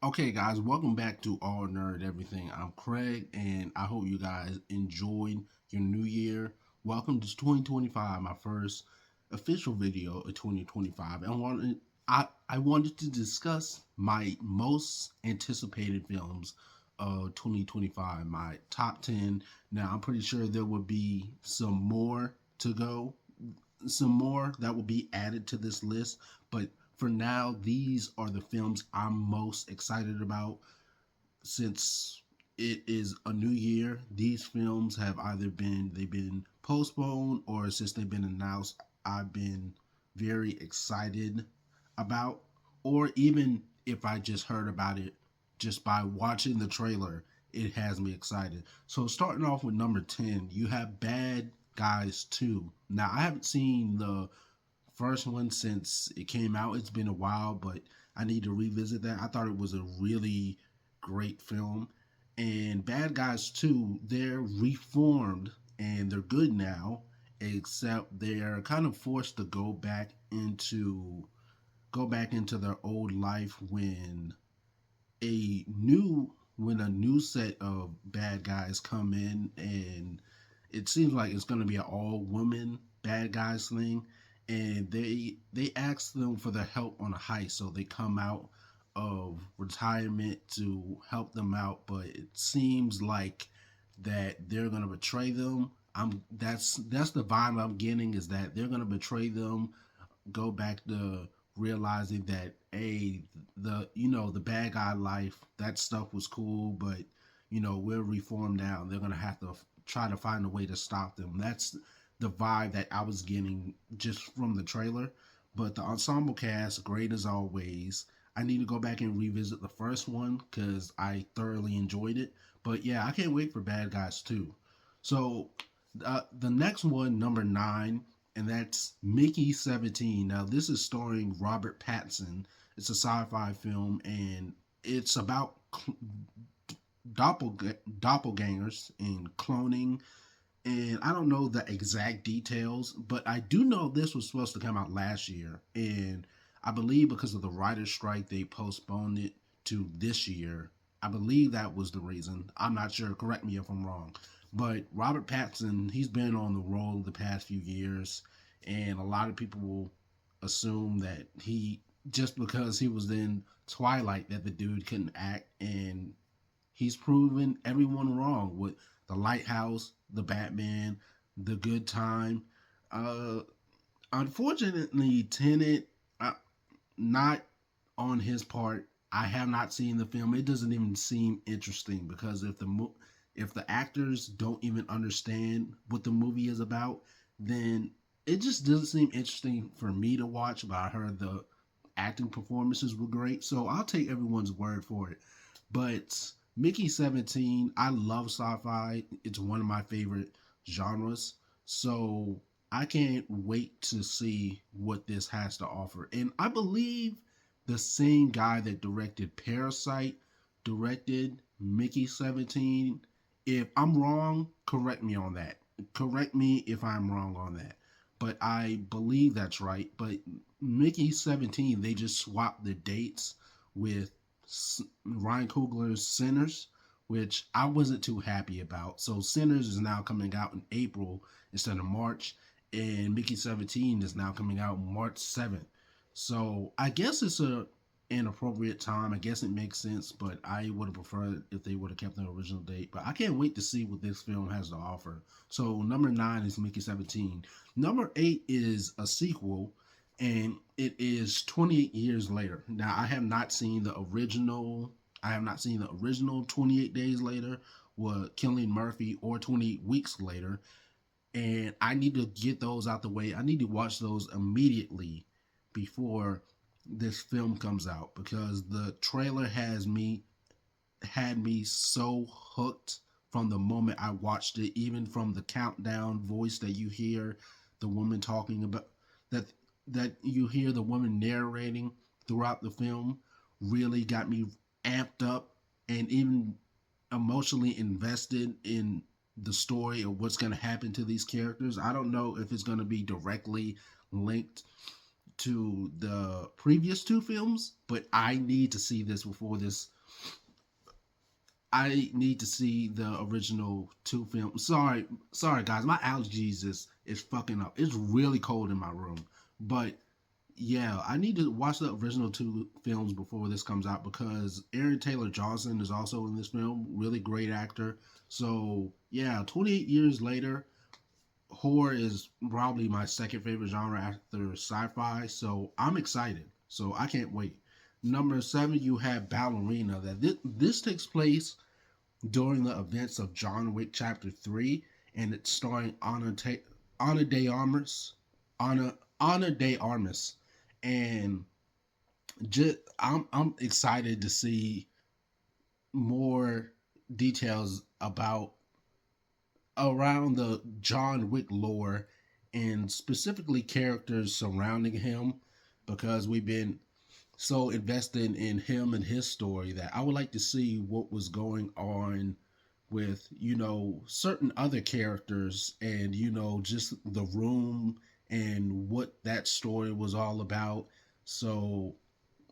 Okay, guys, welcome back to All Nerd Everything. I'm Craig, and I hope you guys enjoyed your new year. Welcome to 2025, my first official video of 2025. I wanted to discuss my most anticipated films of 2025, my top 10. Now, I'm pretty sure there will be some more to go, some more that will be added to this list, but for now, these are the films I'm most excited about since it is a new year. These films have either been postponed or since they've been announced, I've been very excited about, or even if I just heard about it just by watching the trailer, it has me excited. So starting off with number 10, you have Bad Guys 2. Now I haven't seen the first one since it came out. It's been a while, but I need to revisit that. I thought it was a really great film. And Bad Guys 2, they're reformed and they're good now, except they're kind of forced to go back into their old life a new when a new set of bad guys come in, and it seems like it's going to be an all woman bad guys thing, and they ask them for their help on a heist, so they come out of retirement to help them out, but it seems like that they're going to betray them. That's the vibe I'm getting, is that they're going to betray them, go back to realizing that, the bad guy life, that stuff was cool, but we're reformed now. They're gonna have to try to find a way to stop them. That's the vibe that I was getting just from the trailer. But the ensemble cast, great as always. I need to go back and revisit the first one because I thoroughly enjoyed it. But yeah, I can't wait for Bad Guys 2. So the next one, number 9, and that's Mickey 17. Now, this is starring Robert Pattinson. It's a sci-fi film, and it's about doppelgangers and cloning. And I don't know the exact details, but I do know this was supposed to come out last year. And I believe because of the writer's strike, they postponed it to this year. I believe that was the reason. I'm not sure. Correct me if I'm wrong. But Robert Pattinson, he's been on the roll the past few years, and a lot of people will assume that just because he was in Twilight, that the dude couldn't act, and he's proven everyone wrong with The Lighthouse, The Batman, The Good Time. Uh, Unfortunately, Tenet, not on his part. I have not seen the film. It doesn't even seem interesting because if the actors don't even understand what the movie is about, then it just doesn't seem interesting for me to watch. But I heard the acting performances were great, so I'll take everyone's word for it. But Mickey 17, I love sci-fi. It's one of my favorite genres. So I can't wait to see what this has to offer. And I believe the same guy that directed Parasite directed Mickey 17. If I'm wrong, correct me on that. Correct me if I'm wrong on that. But I believe that's right. But Mickey 17, they just swapped the dates with Ryan Coogler's Sinners, which I wasn't too happy about. So Sinners is now coming out in April instead of March, and Mickey 17 is now coming out March 7th. So I guess it's an appropriate time. I guess it makes sense, but I would have preferred if they would have kept the original date. But I can't wait to see what this film has to offer. So number 9 is Mickey 17. Number 8 is a sequel, and it is 28 years later. Now I have not seen the original. I have not seen the original 28 Days Later, or Killing Murphy, or 28 Weeks Later, and I need to get those out the way. I need to watch those immediately before this film comes out, because the trailer had me so hooked from the moment I watched it. Even from the countdown voice that you hear the woman talking about, that you hear the woman narrating throughout the film, really got me amped up and even emotionally invested in the story of what's going to happen to these characters. I don't know if it's going to be directly linked to the previous two films, but I need to see this before this. I need to see the original two films. Sorry guys, my allergies is fucking up. It's really cold in my room, but yeah, I need to watch the original two films before this comes out because Aaron Taylor Johnson is also in this film. Really great actor. So yeah, 28 years later, horror is probably my second favorite genre after sci-fi. So I'm excited. So I can't wait. Number seven, you have Ballerina. That this takes place during the events of John Wick Chapter 3, and it's starring Anna de Armas, Anna de Armas, and I'm excited to see more details about around the John Wick lore and specifically characters surrounding him because we've been so invested in him and his story that I would like to see what was going on with, certain other characters and, just the room and what that story was all about. So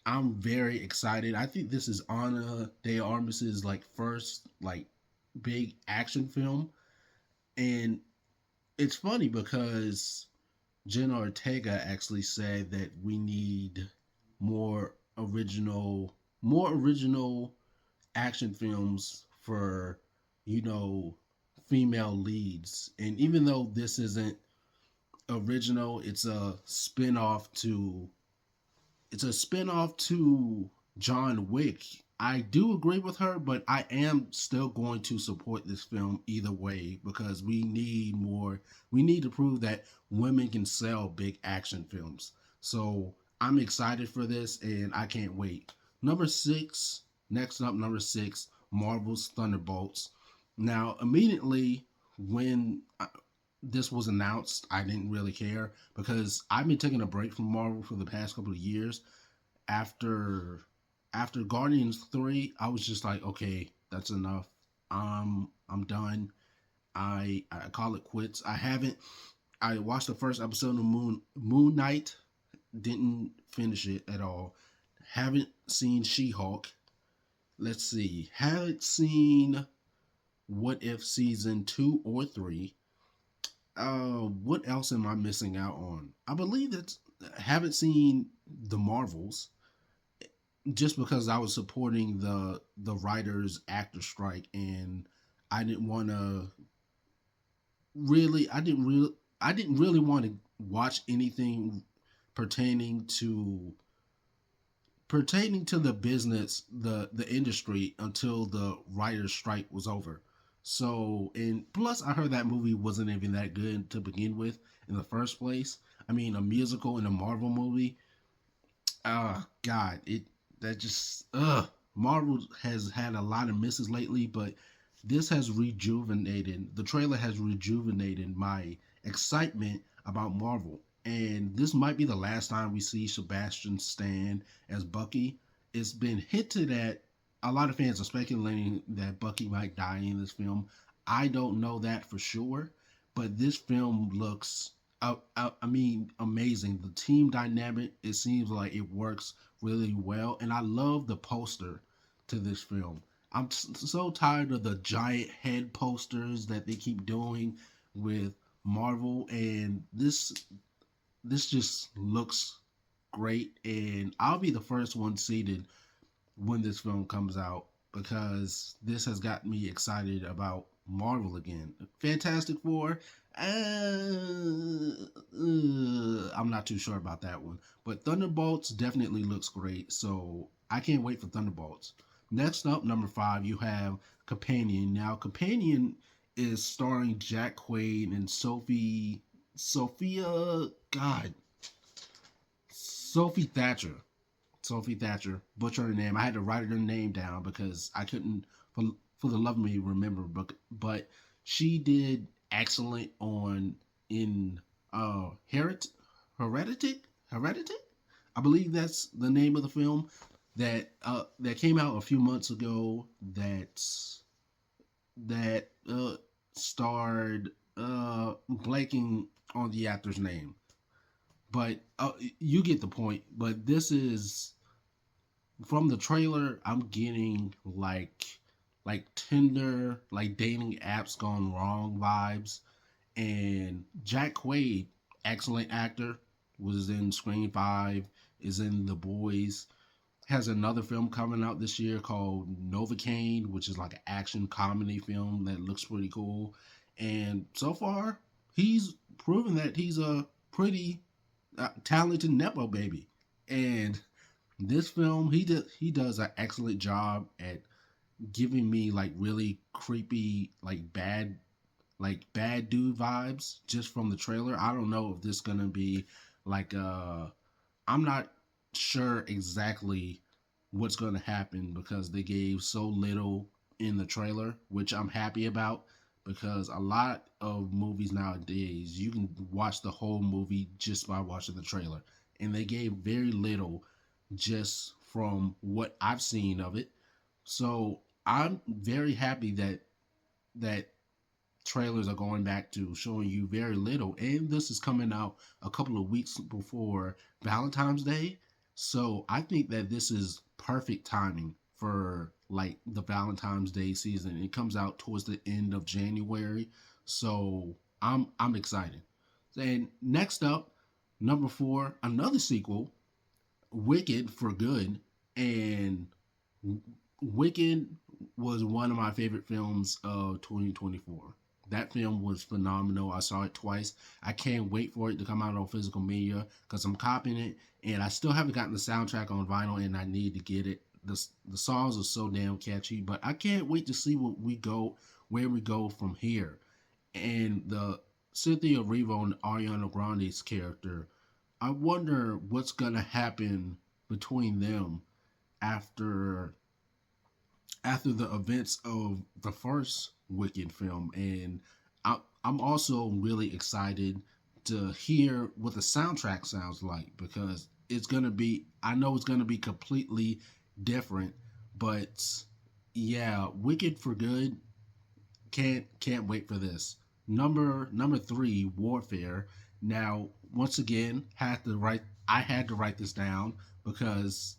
I'm very excited. I think this is Ana de Armas's like first like big action film. And it's funny because Jenna Ortega actually said that we need more original action films for, you know, female leads. And even though this isn't original, it's a spin-off to John Wick. I do agree with her, but I am still going to support this film either way because we need to prove that women can sell big action films. So I'm excited for this and I can't wait. Number six, next up, number six, Marvel's Thunderbolts. Now, immediately when this was announced, I didn't really care because I've been taking a break from Marvel for the past couple of years. After Guardians 3, I was just like, okay, that's enough. I'm done. I call it quits. I watched the first episode of Moon Knight, didn't finish it at all. Haven't seen She-Hulk. Let's see. Haven't seen What If season 2 or 3. What else am I missing out on? I believe that haven't seen the Marvels just because I was supporting the writers actor strike and I didn't want to really I didn't really want to watch anything pertaining to the business, the industry until the writers strike was over. So, and plus I heard that movie wasn't even that good to begin with in the first place. I mean, a musical in a Marvel movie, God, it that just Marvel has had a lot of misses lately, but this has rejuvenated the trailer has rejuvenated my excitement about Marvel. And this might be the last time we see Sebastian Stan as Bucky. It's been hinted at, a lot of fans are speculating that Bucky might die in this film. I don't know that for sure, but this film looks I mean, amazing. The team dynamic, it seems like it works really well, and I love the poster to this film. I'm so tired of the giant head posters that they keep doing with Marvel, and this just looks great. And I'll be the first one seated when this film comes out because this has got me excited about Marvel again. Fantastic Four, I'm not too sure about that one, but Thunderbolts definitely looks great. So I can't wait for Thunderbolts. Next up, number five, you have Companion. Now, Companion is starring Jack Quaid and Sophia, God, Sophie Thatcher. Sophie Thatcher, butcher her name. I had to write her name down because I couldn't, for the love of me, remember. But she did excellent on in Heretic. I believe that's the name of the film that came out a few months ago. That starred blanking on the actor's name, but you get the point. But this is from the trailer. I'm getting like Tinder, like dating apps gone wrong vibes. And Jack Quaid, excellent actor, was in Scream 5, is in The Boys, has another film coming out this year called Novocaine, which is like an action comedy film that looks pretty cool. And so far, he's proven that he's a pretty talented nepo baby. And this film, he does an excellent job at giving me like really creepy, like bad dude vibes just from the trailer. I don't know if this is gonna be like I'm not sure exactly what's gonna happen because they gave so little in the trailer, which I'm happy about because a lot of movies nowadays you can watch the whole movie just by watching the trailer. And they gave very little just from what I've seen of it. So I'm very happy that trailers are going back to showing you very little. And this is coming out a couple of weeks before Valentine's Day. So I think that this is perfect timing for like the Valentine's Day season. It comes out towards the end of January. So I'm excited. And next up, number four, another sequel, Wicked for Good. And Wicked was one of my favorite films of 2024. That film was phenomenal. I saw it twice. I can't wait for it to come out on physical media because I'm copying it, and I still haven't gotten the soundtrack on vinyl, and I need to get it. The songs are so damn catchy, but I can't wait to see where we go from here. And the Cynthia Erivo and Ariana Grande's character, I wonder what's gonna happen between them after the events of the first Wicked film. And I'm also really excited to hear what the soundtrack sounds like because it's gonna be. I know it's gonna be completely different, but yeah, Wicked for Good. Can't wait for this. Number three, Warfare. Now, once again, I had to write this down because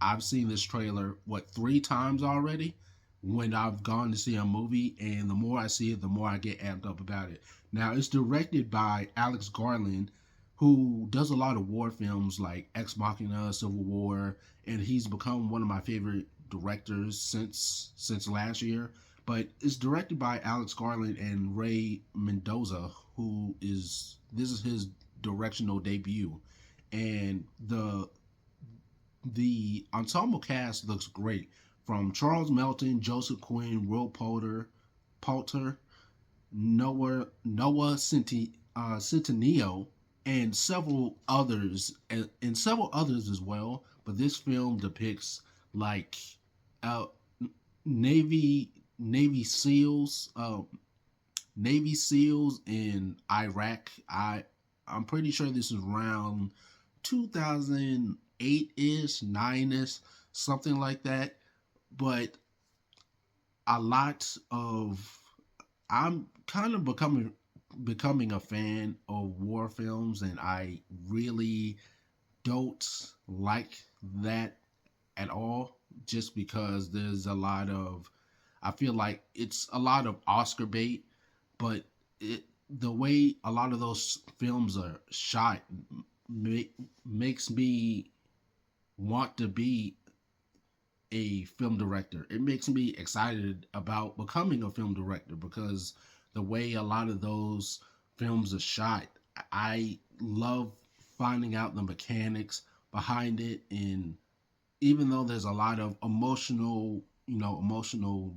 I've seen this trailer what three times already when I've gone to see a movie, and the more I see it, the more I get amped up about it. Now it's directed by Alex Garland, who does a lot of war films like Ex Machina, Civil War, and he's become one of my favorite directors since last year. But it's directed by Alex Garland and Ray Mendoza, who is this is his directional debut, and the ensemble cast looks great. From Charles Melton, Joseph Quinn, Will Poulter, Noah Centineo, and several others as well. But this film depicts like uh, Navy SEALs, Navy SEALs in Iraq. I'm pretty sure this is around 2008 ish, 9 ish, something like that. But a lot of I'm kind of becoming a fan of war films, and I really don't like that at all. Just because there's a lot of I feel like it's a lot of Oscar bait, but the way a lot of those films are shot makes me want to be a film director. It makes me excited about becoming a film director because the way a lot of those films are shot, I love finding out the mechanics behind it. And even though there's a lot of emotional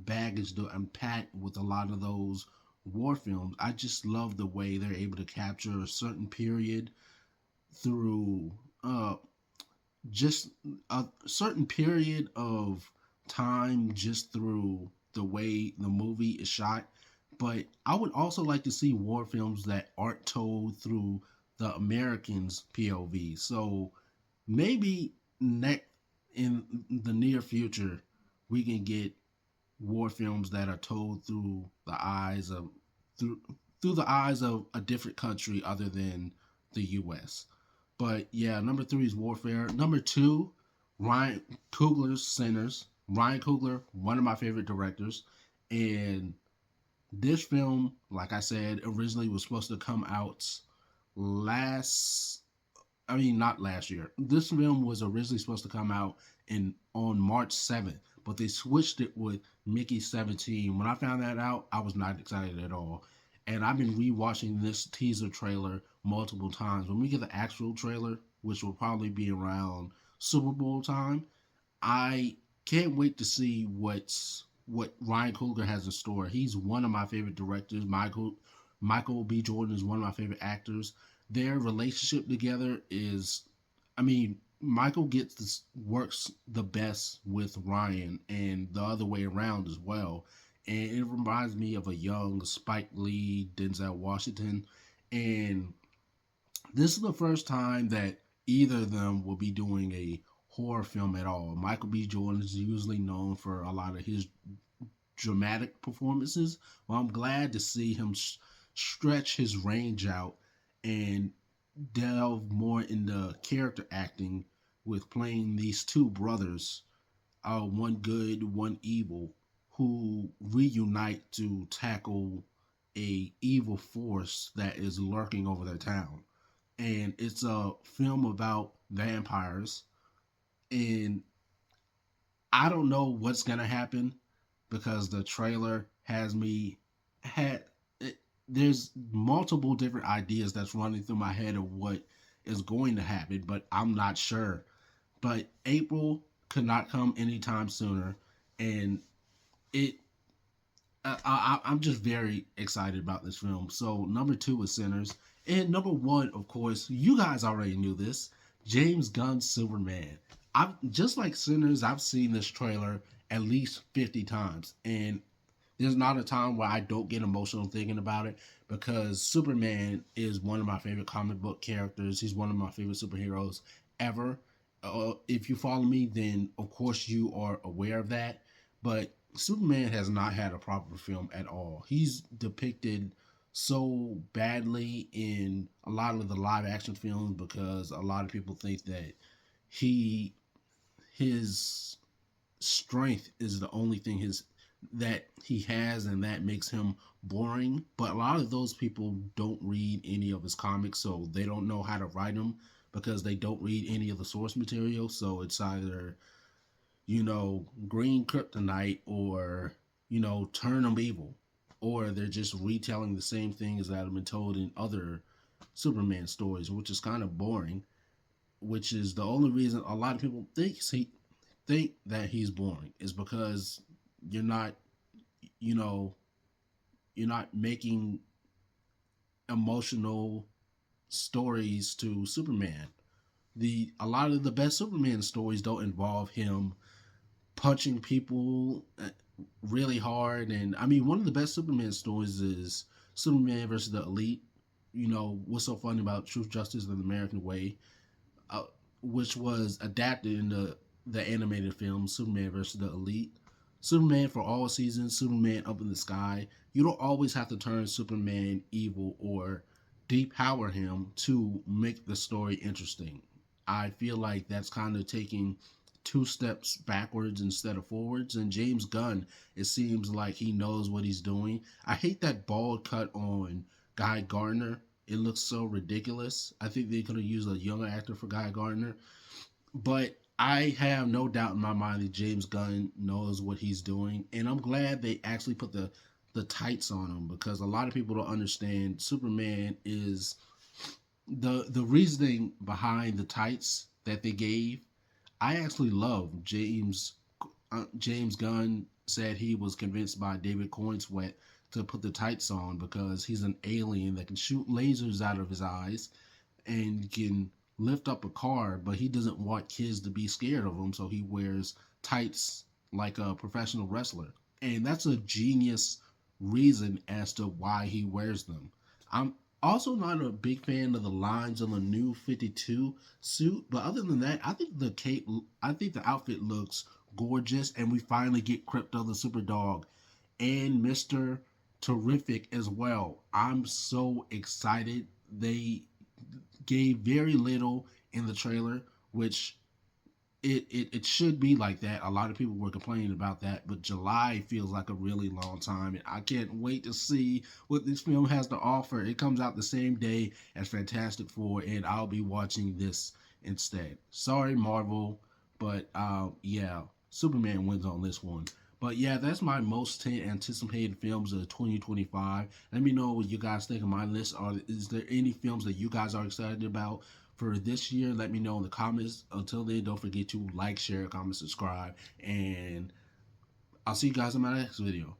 baggage to unpack with a lot of those war films, I just love the way they're able to capture a certain period through just a certain period of time just through the way the movie is shot. But I would also like to see war films that aren't told through the Americans' POV. So maybe in the near future, we can get war films that are told through the eyes of through through the eyes of a different country other than the U.S. But yeah, number three is Warfare. Number two, Ryan Coogler's Sinners. Ryan Coogler, one of my favorite directors, and this film, like I said, originally was supposed to come out last. I mean, not last year. This film was originally supposed to come out in on March 7th, but they switched it with Mickey 17. When I found that out, I was not excited at all. And I've been rewatching this teaser trailer multiple times. When we get the actual trailer, which will probably be around Super Bowl time, I can't wait to see what Ryan Coogler has in store. He's one of my favorite directors. Michael B. Jordan is one of my favorite actors. Their relationship together is, I mean, Michael gets this works the best with Ryan, and the other way around as well. And it reminds me of a young Spike Lee, Denzel Washington, and this is the first time that either of them will be doing a horror film at all. Michael B. Jordan is usually known for a lot of his dramatic performances. Well, I'm glad to see him stretch his range out and delve more into character acting with playing these two brothers, one good, one evil, who reunite to tackle a evil force that is lurking over their town. And it's a film about vampires, and I don't know what's gonna happen because the trailer has me had it, there's multiple different ideas that's running through my head of what is going to happen, but I'm not sure. But April could not come anytime sooner, and it I'm just very excited about this film. So number two is Sinners, and number one, of course, you guys already knew this. James Gunn's Superman. I've just like Sinners. I've seen this trailer at least 50 times, and there's not a time where I don't get emotional thinking about it because Superman is one of my favorite comic book characters. He's one of my favorite superheroes ever. If you follow me, then of course you are aware of that. But Superman has not had a proper film at all. He's depicted so badly in a lot of the live action films because a lot of people think that he his strength is the only thing his that he has and that makes him boring. But a lot of those people don't read any of his comics, so they don't know how to write them because they don't read any of the source material. So it's either, green kryptonite or, turn them evil. Or they're just retelling the same things that have been told in other Superman stories, which is kind of boring. Which is the only reason a lot of people think that he's boring is because you're not, you know, you're not making emotional stories to Superman. The A lot of the best Superman stories don't involve him punching people really hard. And I mean, one of the best Superman stories is Superman versus the Elite. What's so funny about Truth, Justice, and the American Way, uh, which was adapted into the animated film Superman versus the Elite. Superman for all seasons, Superman up in the sky. You don't always have to turn Superman evil or depower him to make the story interesting. I feel like that's kind of taking two steps backwards instead of forwards. And James Gunn, it seems like he knows what he's doing. I hate that bald cut on Guy Gardner. It looks so ridiculous. I think they could have used a younger actor for Guy Gardner. But I have no doubt in my mind that James Gunn knows what he's doing. And I'm glad they actually put the tights on him because a lot of people don't understand Superman is the reasoning behind the tights that they gave. I actually love James Gunn said he was convinced by David Cornsweet to put the tights on because he's an alien that can shoot lasers out of his eyes and can lift up a car, but he doesn't want kids to be scared of him, so he wears tights like a professional wrestler. And that's a genius reason as to why he wears them. I'm also not a big fan of the lines on the new 52 suit, but other than that, I think the outfit looks gorgeous, and we finally get Crypto the Superdog and Mr. terrific as well. I'm so excited. They gave very little in the trailer, which it should be like that. A lot of people were complaining about that, but July feels like a really long time, and I can't wait to see what this film has to offer. It comes out the same day as Fantastic Four, and I'll be watching this instead. Sorry, Marvel, but yeah, Superman wins on this one. But yeah, that's my most anticipated films of 2025. Let me know what you guys think of my list. Is there any films that you guys are excited about for this year? Let me know in the comments. Until then, don't forget to like, share, comment, subscribe, and I'll see you guys in my next video.